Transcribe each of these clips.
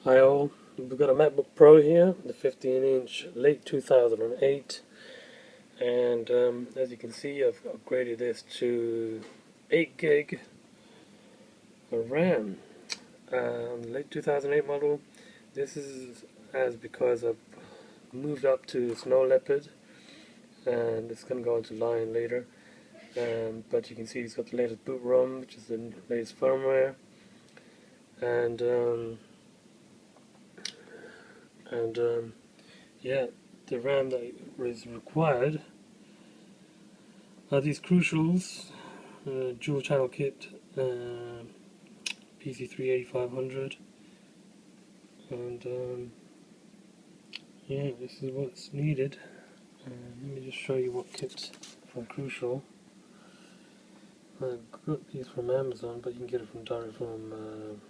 Hi all, we've got a MacBook Pro here, the 15-inch, late 2008, and as you can see I've upgraded this to 8 gig of RAM. Late 2008 model. This is because I've moved up to Snow Leopard, and it's going to go into Lion later. But you can see it's got the latest boot ROM, which is the latest firmware, and yeah, the RAM that is required are these crucials, dual channel kit, PC3 8500, and yeah, this is what's needed. Let me just show you what kit from Crucial. I got these from Amazon, but you can get it from direct from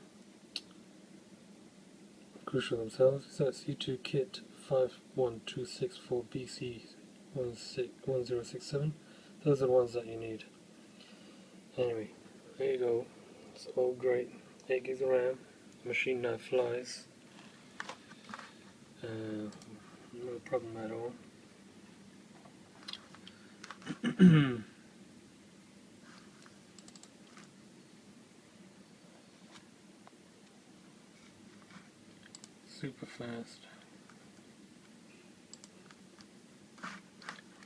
Crucial themselves. It's that C2 kit 51264BC1067. Those are the ones that you need. Anyway, there you go. It's all great. 8 gigs of RAM. Machine now flies. No problem at all. Super fast.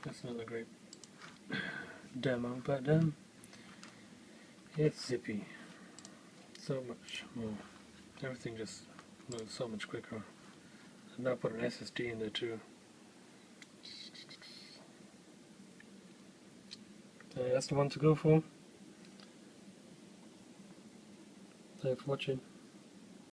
That's another great demo, but it's zippy. So much more. Everything just moves so much quicker. I've now put an SSD in there too. That's the one to go for. Thanks for watching.